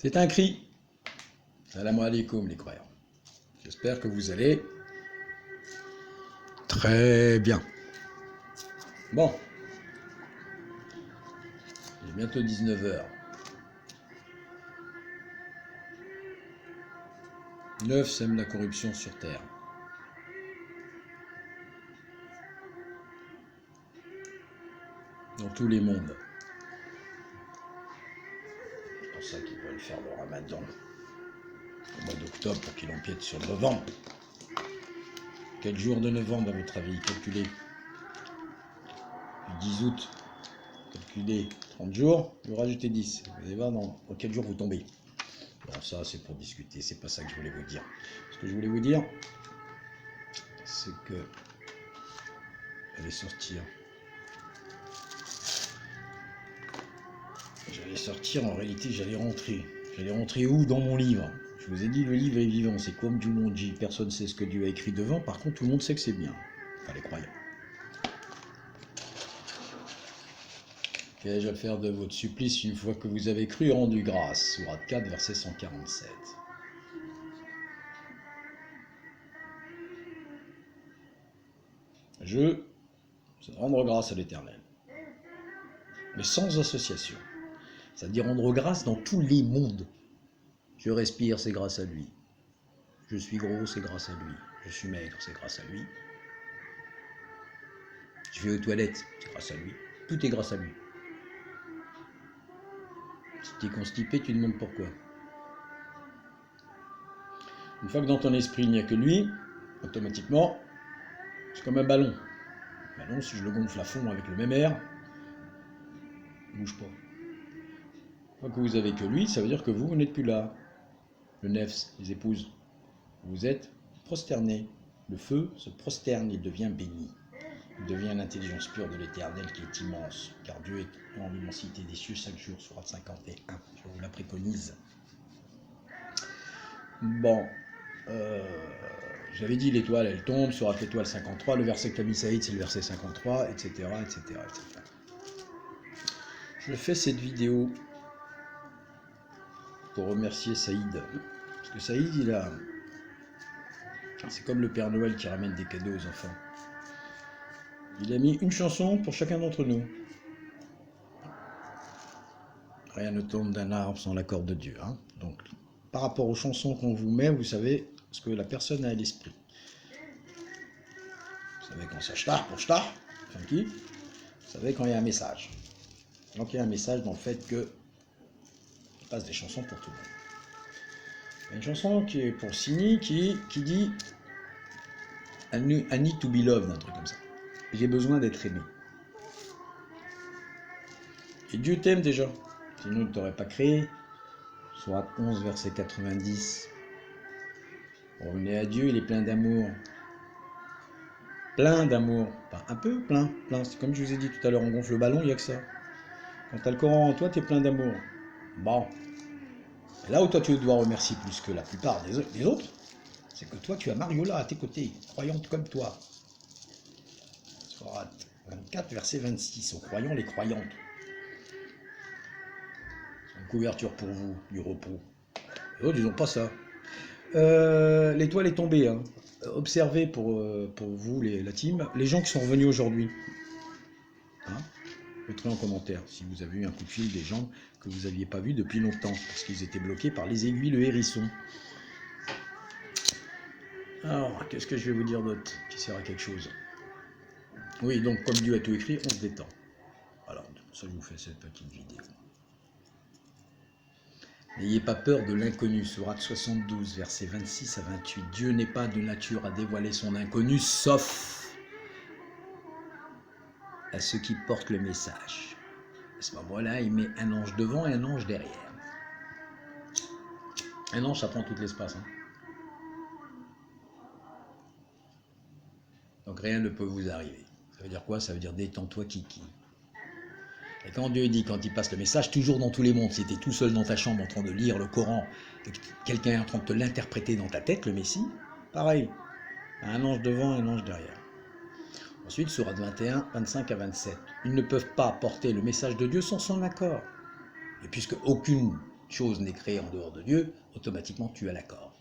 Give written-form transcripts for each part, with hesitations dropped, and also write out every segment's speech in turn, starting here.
C'est un cri. Salam alaikum les croyants. J'espère que vous allez très bien. Bon. Il est bientôt 19h. 9 sème la corruption sur terre. Dans tous les mondes. C'est pour ça qu'ils veulent faire le ramadan au mois d'octobre pour qu'il empiète sur novembre. Quel jour de novembre à votre avis? Calculez. Du 10 août, calculez 30 jours, vous rajoutez 10. Vous allez voir dans quel jour vous tombez. Bon, ça c'est pour discuter, c'est pas ça que je voulais vous dire. Ce que je voulais vous dire, c'est que j'allais sortir. En réalité j'allais rentrer. J'allais rentrer où? Dans mon livre. Je vous ai dit, le livre est vivant, c'est comme Jumanji. Personne ne sait ce que Dieu a écrit devant, par contre tout le monde sait que c'est bien. Enfin les croyants. Qu'ai-je à faire de votre supplice une fois que vous avez cru et rendu grâce? Sourate 4, verset 147. C'est rendre grâce à l'Éternel. Mais sans association. C'est-à-dire rendre grâce dans tous les mondes. Je respire, c'est grâce à lui. Je suis gros, c'est grâce à lui. Je suis maigre, c'est grâce à lui. Je vais aux toilettes, c'est grâce à lui. Tout est grâce à lui. Si tu es constipé, tu demandes pourquoi. Une fois que dans ton esprit, il n'y a que lui, automatiquement, c'est comme un ballon. Un ballon, si je le gonfle à fond avec le même air, il ne bouge pas. Une fois que vous avez que lui, ça veut dire que vous n'êtes plus là. Le nefs, les épouses, vous êtes prosternés. Le feu se prosterne, il devient béni. Il devient l'intelligence pure de l'Éternel qui est immense, car Dieu est en l'immensité des cieux chaque jour, sourate 51. Je vous la préconise. Bon, j'avais dit l'étoile, elle tombe, sourate l'étoile 53, le verset que t'as mis Saïd, c'est le verset 53, etc., etc., etc. Je fais cette vidéo pour remercier Saïd, parce que Saïd, c'est comme le Père Noël qui ramène des cadeaux aux enfants. Il a mis une chanson pour chacun d'entre nous. Rien ne tombe d'un arbre sans l'accord de Dieu. Hein. Donc, par rapport aux chansons qu'on vous met, vous savez ce que la personne a à l'esprit. Vous savez quand c'est shtar pour shtar, funky. Vous savez quand il y a un message. Donc il y a un message dans le fait que il passe des chansons pour tout le monde. Il y a une chanson qui est pour Sini qui dit I need to be loved, un truc comme ça. J'ai besoin d'être aimé. Et Dieu t'aime déjà. Sinon il ne t'aurait pas créé. Sourate 11, verset 90. Revenez à Dieu, il est plein d'amour. Plein d'amour. Pas un peu, plein. C'est comme je vous ai dit tout à l'heure, on gonfle le ballon, il n'y a que ça. Quand tu as le Coran en toi, tu es plein d'amour. Bon. Et là où toi tu dois remercier plus que la plupart des autres, c'est que toi tu as Mariola à tes côtés, croyante comme toi. Sourate 24, verset 26. Aux croyants, les croyantes. C'est une couverture pour vous, du repos. Les autres, ils n'ont pas ça. L'étoile est tombée. Hein. Observez pour vous, la team, les gens qui sont revenus aujourd'hui. Hein, mettez en commentaire si vous avez eu un coup de fil des gens que vous n'aviez pas vus depuis longtemps, parce qu'ils étaient bloqués par les aiguilles, le hérisson. Alors, qu'est-ce que je vais vous dire d'autre qui sert à quelque chose? Oui, donc comme Dieu a tout écrit, on se détend. Voilà, pour ça je vous fais cette petite vidéo. N'ayez pas peur de l'inconnu, sourate 72, versets 26 à 28. Dieu n'est pas de nature à dévoiler son inconnu, sauf à ceux qui portent le message. À ce moment-là, il met un ange devant et un ange derrière. Un ange, ça prend tout l'espace. Hein. Donc rien ne peut vous arriver. Ça veut dire quoi? Ça veut dire détends-toi, kiki. Et quand Dieu dit, quand il passe le message, toujours dans tous les mondes, si tu es tout seul dans ta chambre en train de lire le Coran, et que quelqu'un est en train de te l'interpréter dans ta tête, le Messie, pareil. Un ange devant et un ange derrière. Ensuite, sourate 21, 25 à 27. Ils ne peuvent pas porter le message de Dieu sans son accord. Et puisque aucune chose n'est créée en dehors de Dieu, automatiquement tu as l'accord.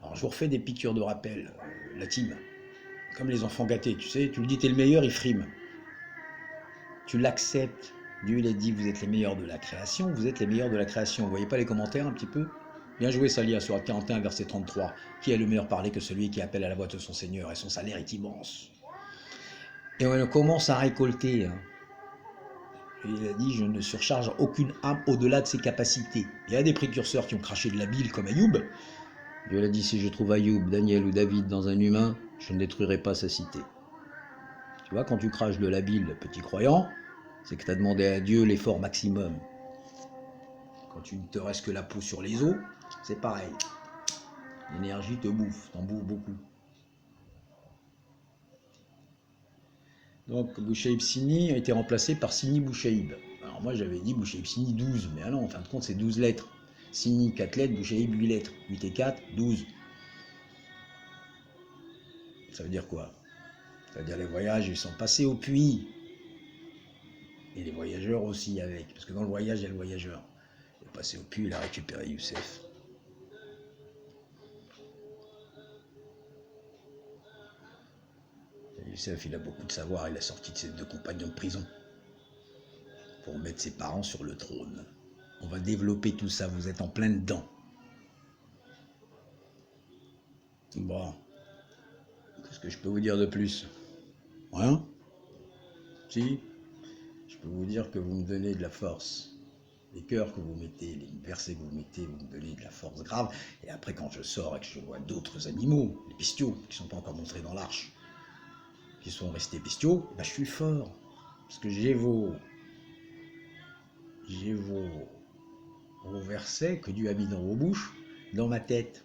Alors je vous refais des piqûres de rappel, la team. Comme les enfants gâtés, tu sais, tu le dis t'es le meilleur, ils friment. Tu l'acceptes. Dieu il a dit vous êtes les meilleurs de la création, vous êtes les meilleurs de la création. Vous voyez pas les commentaires un petit peu? Bien joué Salia sur 41 verset 33. Qui a le meilleur parler que celui qui appelle à la voix de son Seigneur et son salaire est immense. Et on commence à récolter. Hein. Il a dit je ne surcharge aucune âme au-delà de ses capacités. Il y a des précurseurs qui ont craché de la bile comme Ayoub. Dieu l'a dit si je trouve Ayoub, Daniel ou David dans un humain, je ne détruirai pas sa cité. Tu vois, quand tu craches de la bile, petit croyant, c'est que tu as demandé à Dieu l'effort maximum. Quand tu ne te restes que la peau sur les os, c'est pareil. L'énergie te bouffe, t'en bouffes beaucoup. Donc Bouchaïb Sini a été remplacé par Sini Bouchaïb. Alors moi j'avais dit Bouchaïb Sini 12, mais non, en fin de compte c'est 12 lettres. Sini 4 lettres, Bouchaïb 8 lettres. 8 et 4, 12. Ça veut dire quoi? Ça veut dire les voyages ils sont passés au puits. Et les voyageurs aussi avec. Parce que dans le voyage il y a le voyageur. Il est passé au puits, il a récupéré Youssef. Youssef, il a beaucoup de savoir, il a sorti de ses 2 compagnons de prison pour mettre ses parents sur le trône. On va développer tout ça, vous êtes en plein dedans. Bon, qu'est-ce que je peux vous dire de plus? Rien? Si, je peux vous dire que vous me donnez de la force. Les cœurs que vous mettez, les versets que vous mettez, vous me donnez de la force grave. Et après, quand je sors et que je vois d'autres animaux, les bestiaux, qui ne sont pas encore montrés dans l'arche, qui sont restés bestiaux, je suis fort. Parce que j'ai vos versets que Dieu a mis dans vos bouches, dans ma tête.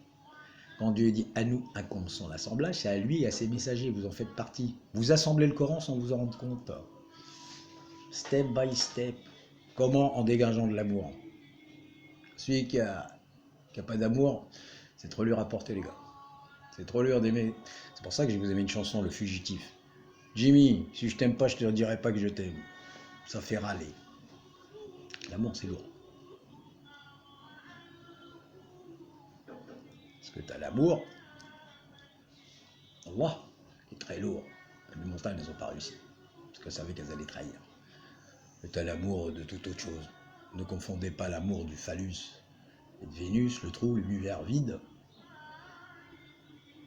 Quand Dieu dit à nous incombe son assemblage, c'est à lui et à ses messagers, vous en faites partie. Vous assemblez le Coran sans vous en rendre compte. Step by step. Comment? En dégageant de l'amour. Celui qui a pas d'amour, c'est trop lui rapporter les gars. C'est trop dur d'aimer. C'est pour ça que je vous ai mis une chanson, Le Fugitif. Jimmy, si je t'aime pas, je te dirai pas que je t'aime. Ça fait râler. L'amour, c'est lourd. Parce que tu as l'amour, Allah, qui est très lourd. Les montagnes, elles n'ont pas réussi. Parce qu'elles savaient qu'elles allaient trahir. Et tu as l'amour de toute autre chose. Ne confondez pas l'amour du phallus et de Vénus, le trou, l'univers vide,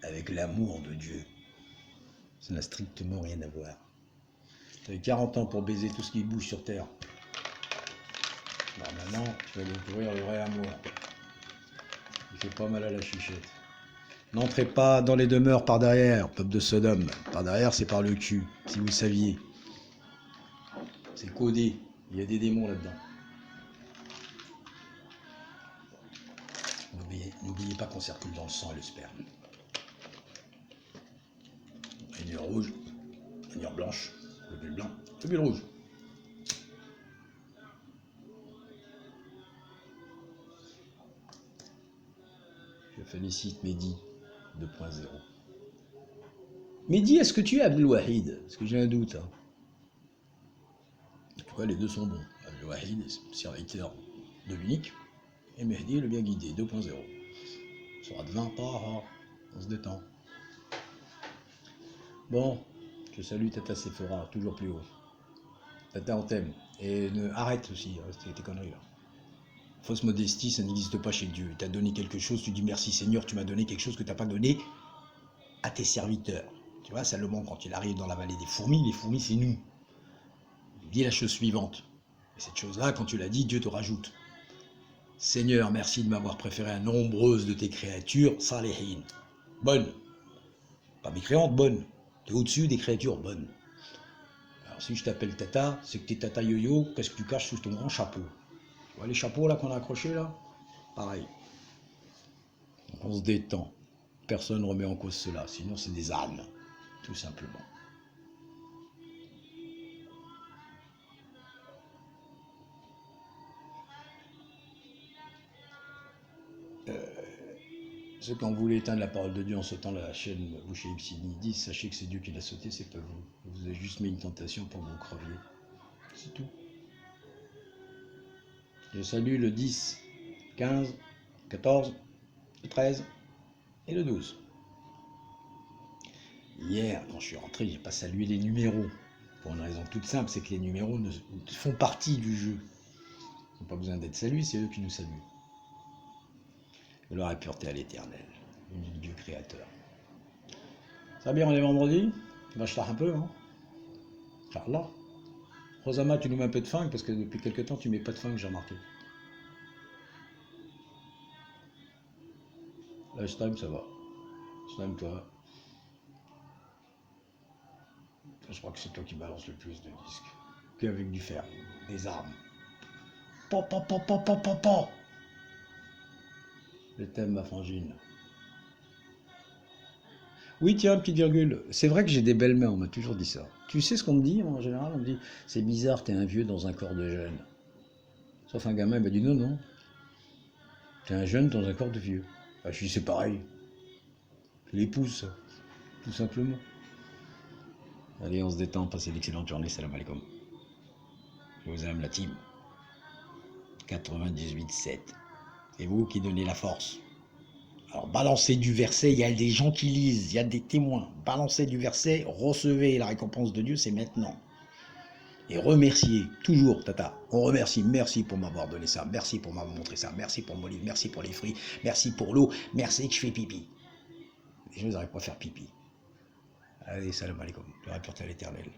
avec l'amour de Dieu. Ça n'a strictement rien à voir. Tu as 40 ans pour baiser tout ce qui bouge sur Terre. Normalement, tu vas découvrir le vrai amour. Il fait pas mal à la chichette. N'entrez pas dans les demeures par derrière, peuple de Sodome. Par derrière, c'est par le cul, si vous saviez. C'est codé. Il y a des démons là-dedans. N'oubliez pas qu'on circule dans le sang et le sperme. Une rouge, une blanche, le bulle blanc, le bulle rouge. Je félicite Mehdi 2.0. Mehdi, est-ce que tu es Abdel Wahid? Parce que j'ai un doute. Hein. En tout cas, les deux sont bons. Abdel Wahid, serviteur de l'unique, et Mehdi, le bien guidé 2.0. Sera de 20 ans, on se détend. Bon, je salue Tata Sephora, toujours plus haut. Tata, on t'aime. Et arrête aussi, tes conneries là. Fausse modestie, ça n'existe pas chez Dieu. Il t'a donné quelque chose, tu dis merci Seigneur, tu m'as donné quelque chose que tu n'as pas donné à tes serviteurs. Tu vois, Salomon, quand il arrive dans la vallée des fourmis, les fourmis c'est nous. Il dit la chose suivante. Et cette chose-là, quand tu l'as dit, Dieu te rajoute. Seigneur, merci de m'avoir préféré à nombreuses de tes créatures, salihin. Bonnes. Pas mécréantes, bonnes. T'es au-dessus des créatures bonnes. Alors si je t'appelle Tata, c'est que t'es Tata Yo-Yo, qu'est-ce que tu caches sous ton grand chapeau? Tu vois les chapeaux là qu'on a accrochés là? Pareil. On se détend. Personne ne remet en cause cela, sinon c'est des ânes, tout simplement. Ceux qui ont voulu éteindre la parole de Dieu en sautant la chaîne Bouchaïb Sini disent, sachez que c'est Dieu qui l'a sauté, c'est pas vous. Vous avez juste mis une tentation pour que vous creviez. C'est tout. Je salue le 10, 15, 14, le 13 et le 12. Hier, quand je suis rentré, j'ai pas salué les numéros. Pour une raison toute simple, c'est que les numéros font partie du jeu. Ils n'ont pas besoin d'être salués, c'est eux qui nous saluent. Gloire et pureté à l'Éternel, du Dieu créateur. Ça va bien, on est vendredi? Ben, je tard un peu, hein? Inch'Allah. Rosama, tu nous mets un peu de funk parce que depuis quelques temps tu mets pas de funk, j'ai remarqué. Lifetime, ça va. Time, toi. Je crois que c'est toi qui balance le plus de disques. Qu'avec du fer, des armes. Po, po, po, po, po, po, po. Le thème, ma frangine. Oui, tiens, petite virgule. C'est vrai que j'ai des belles mains, on m'a toujours dit ça. Tu sais ce qu'on me dit en général? On me dit, c'est bizarre, t'es un vieux dans un corps de jeune. Sauf un gamin, il m'a dit non, non. T'es un jeune dans un corps de vieux. Ah, je dis, c'est pareil. Je l'épouse, ça. Tout simplement. Allez, on se détend, passez d'excellentes journées, salam alaikum. Je vous aime, la team. 98.7. C'est vous qui donnez la force. Alors, balancez du verset, il y a des gens qui lisent, il y a des témoins. Balancez du verset, recevez la récompense de Dieu, c'est maintenant. Et remerciez, toujours, tata. On remercie, merci pour m'avoir donné ça, merci pour m'avoir montré ça, merci pour mon livre, merci pour les fruits, merci pour l'eau, merci que je fais pipi. Les gens n'arrivent pas à faire pipi. Allez, salam alaikum, je rapporte à l'Éternel.